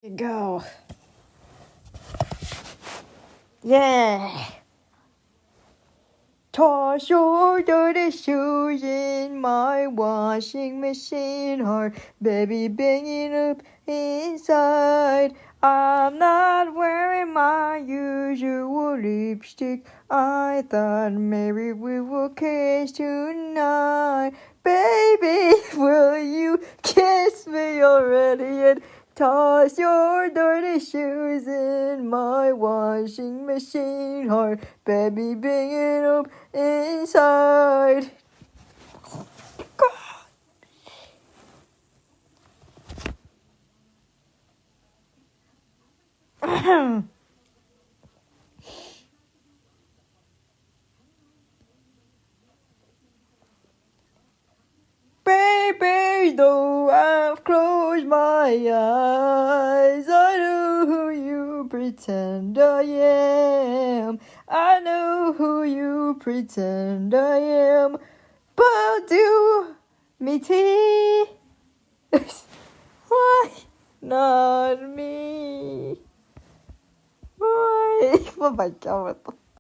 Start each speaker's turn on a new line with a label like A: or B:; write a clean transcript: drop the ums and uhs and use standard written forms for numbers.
A: Go. Yeah. Toss your dirty shoes in my washing machine heart, baby, banging up inside. I'm not wearing my usual lipstick. I thought maybe we will kiss tonight. Baby, will you kiss me already and toss your dirty shoes in my washing machine heart, baby, bring it up inside. Baby, though I've closed my eyes, I know who you pretend I am. I know who you pretend I am. But do me tea. Why not me? Why? Oh my god.